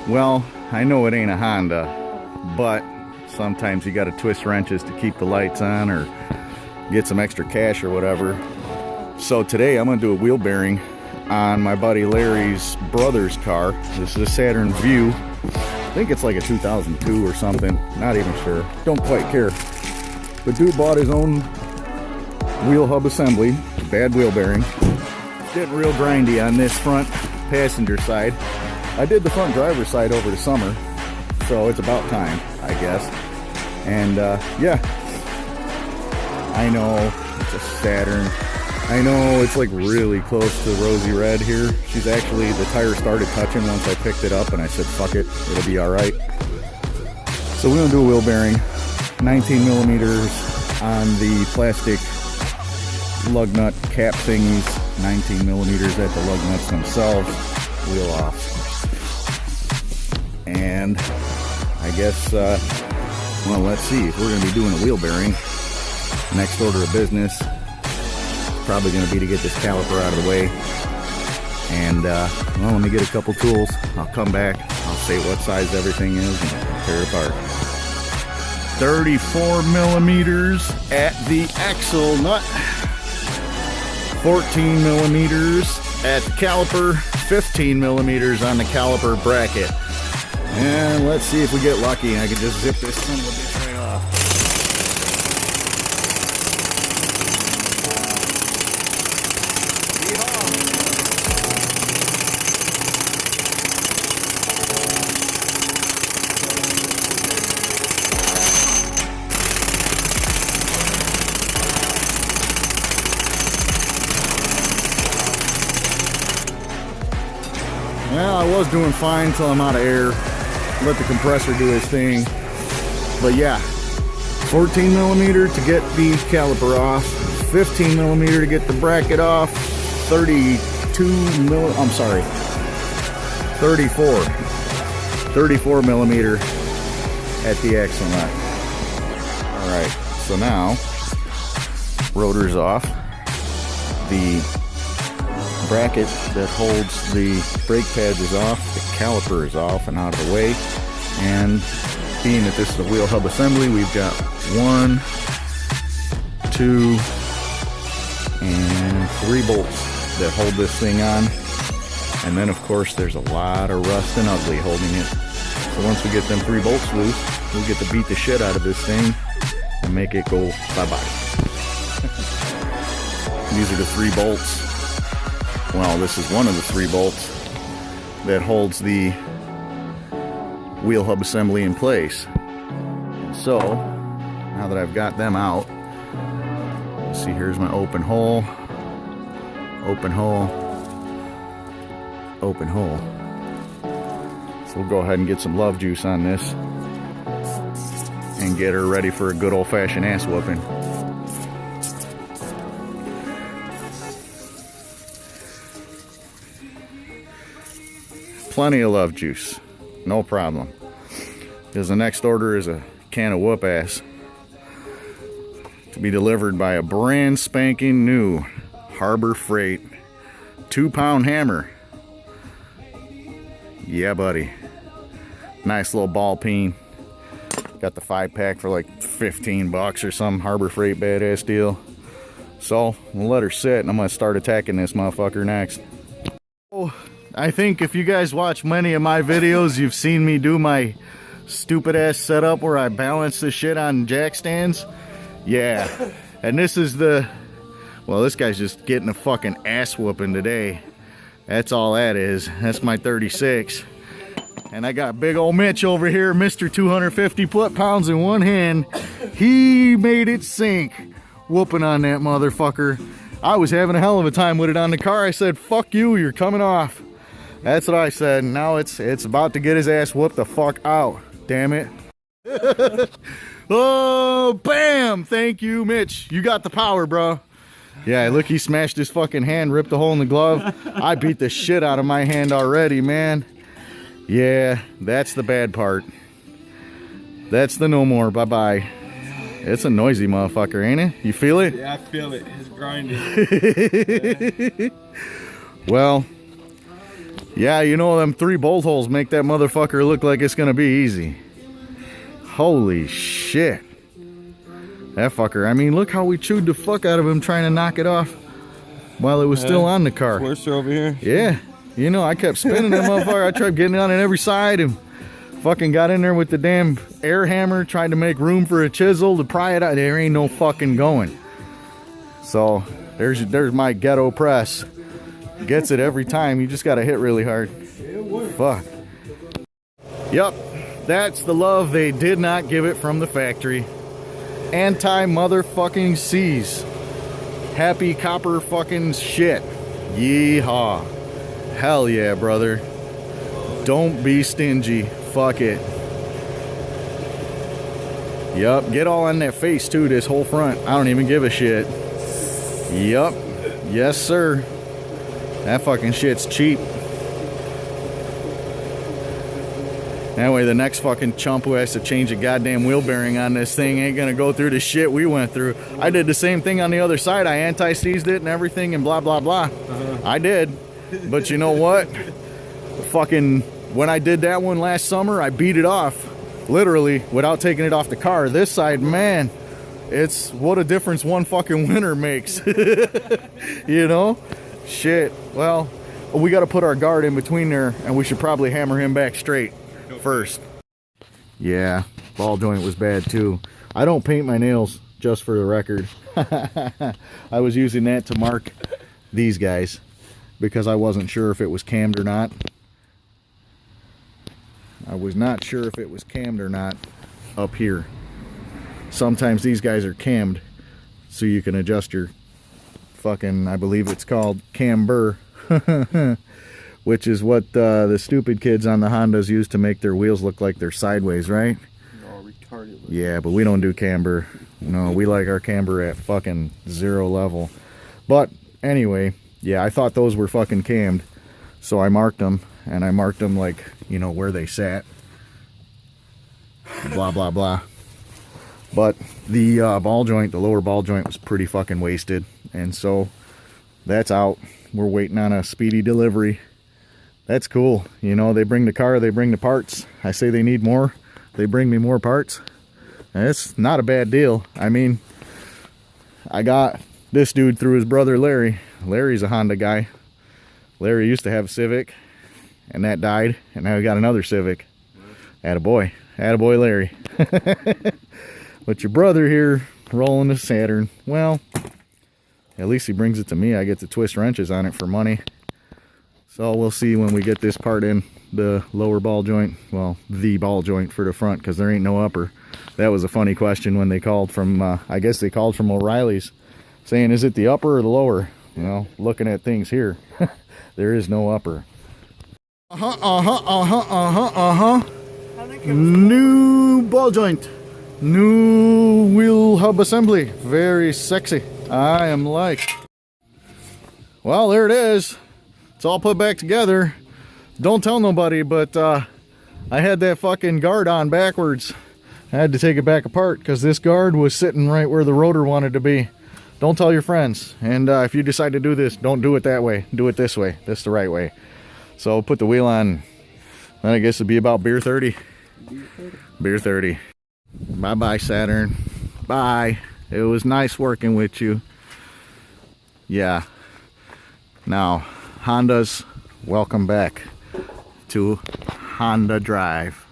Well, I know it ain't a Honda, but sometimes you gotta twist wrenches to keep the lights on or get some extra cash or whatever. So today I'm gonna do a wheel bearing on my buddy Larry's brother's car. This is a Saturn View. I think it's like a 2002 or something. Not even sure. Don't quite care. But dude bought his own wheel hub assembly, bad wheel bearing. Getting real grindy on this front passenger side. I did the front driver's side over the summer, so it's about time, I guess. And yeah, I know it's a Saturn. I know it's like really close to rosy red here. She's actually, the tire started touching once I picked it up and I said, fuck it, it'll be all right. So we're gonna do a wheel bearing, 19 millimeters on the plastic lug nut cap thingies, 19 millimeters at the lug nuts themselves, wheel off. And I guess, well, let's see, if we're gonna be doing a wheel bearing, next order of business, probably going to be to get this caliper out of the way. And well, let me get a couple tools. I'll come back, I'll say what size everything is and tear it apart. 34 millimeters at the axle nut, 14 millimeters at the caliper, 15 millimeters on the caliper bracket. And let's see if we get lucky and I can just zip this son of a bitch right off. Well, I was doing fine until I'm out of air. Let the compressor do his thing. But yeah, 14 millimeter to get the caliper off, 15 millimeter to get the bracket off, 34 millimeter at the axle nut. All right, so now rotor's off. The bracket that holds the brake pads is off, the caliper is off and out of the way, and being that this is a wheel hub assembly, we've got 1, 2, and 3 bolts that hold this thing on, and then of course there's a lot of rust and ugly holding it. So once we get them 3 bolts loose, we'll get to beat the shit out of this thing and make it go bye-bye. These are the 3 bolts. Well, this is one of the 3 bolts that holds the wheel hub assembly in place. And so, now that I've got them out, let's see, here's my open hole, open hole, open hole. So we'll go ahead and get some love juice on this and get her ready for a good old-fashioned ass whooping. Plenty of love juice, no problem. Because the next order is a can of whoop ass to be delivered by a brand spanking new Harbor Freight 2-pound hammer. Yeah, buddy. Nice little ball peen. Got the 5-pack for like 15 bucks or some Harbor Freight badass deal. So we'll let her sit and I'm gonna start attacking this motherfucker next. Oh, I think if you guys watch many of my videos, you've seen me do my stupid ass setup where I balance the shit on jack stands. Yeah, and this is the, well, this guy's just getting a fucking ass whooping today. That's all that is. That's my 36. And I got big old Mitch over here, Mr. 250 foot-pounds in one hand. He made it sink, whooping on that motherfucker. I was having a hell of a time with it on the car. I said, fuck you, you're coming off. That's what I said. Now it's about to get his ass whooped the fuck out. Damn it. Oh, bam! Thank you, Mitch. You got the power, bro. Yeah, look, he smashed his fucking hand, ripped a hole in the glove. I beat the shit out of my hand already, man. Yeah, that's the bad part. That's the no more. Bye-bye. It's a noisy motherfucker, ain't it? You feel it? Yeah, I feel it. It's grinding. Well, Yeah, you know, them 3 bolt holes make that motherfucker look like it's gonna be easy. Holy shit. That fucker, I mean, look how we chewed the fuck out of him trying to knock it off while it was still on the car. Worcester over here. Yeah. You know, I kept spinning that motherfucker. I tried getting on it every side and fucking got in there with the damn air hammer, tried to make room for a chisel to pry it out. There ain't no fucking going. So there's my ghetto press. Gets it every time. You just gotta hit really hard. Fuck. Yep, that's the love they did not give it from the factory. Anti-motherfucking seize. Happy copper fucking shit. Yeehaw. Hell yeah, brother. Don't be stingy. Fuck it. Yup, get all on that face too, this whole front. I don't even give a shit. Yup. Yes, sir. That fucking shit's cheap. That way the next fucking chump who has to change a goddamn wheel bearing on this thing ain't gonna go through the shit we went through. I did the same thing on the other side. I anti-seized it and everything and blah, blah, blah. I did. But you know what? Fucking, when I did that one last summer, I beat it off. Literally, without taking it off the car. This side, man, it's what a difference one fucking winter makes. You know? Shit. Well, we got to put our guard in between there, and we should probably hammer him back straight first. Yeah, ball joint was bad too. I don't paint my nails, just for the record. I was using that to mark these guys because I wasn't sure if it was cammed or not. I was not sure if it was cammed or not up here. Sometimes these guys are cammed so you can adjust your fucking, I believe it's called camber, which is what the stupid kids on the Hondas use to make their wheels look like they're sideways, right? Oh, retarded. Yeah, but we don't do camber. No, we like our camber at fucking 0 level. But anyway, yeah, I thought those were fucking cammed. So I marked them, and I marked them like, you know, where they sat. Blah, blah, blah. But the ball joint, the lower ball joint was pretty fucking wasted. And so that's out. We're waiting on a speedy delivery. That's cool. You know, they bring the car, they bring the parts. I say they need more. They bring me more parts. And it's not a bad deal. I mean, I got this dude through his brother Larry. Larry's a Honda guy. Larry used to have a Civic, and that died, and now we got another Civic. Attaboy. Attaboy Larry. But your brother here rolling the Saturn, well, at least he brings it to me. I get to twist wrenches on it for money. So we'll see when we get this part in, the lower ball joint, well, the ball joint for the front, because there ain't no upper. That was a funny question when they called from, I guess they called from O'Reilly's, saying, is it the upper or the lower? You know, looking at things here, there is no upper. New ball joint. New wheel hub assembly. Very sexy. I am like. Well, there it is. It's all put back together. Don't tell nobody, but I had that fucking guard on backwards. I had to take it back apart because this guard was sitting right where the rotor wanted to be. Don't tell your friends. And if you decide to do this, don't do it that way. Do it this way. This is the right way. So put the wheel on. Then I guess it'd be about beer 30. Beer 30. Bye-bye, Saturn. Bye. It was nice working with you. Yeah. Now, Hondas, welcome back to Honda Drive.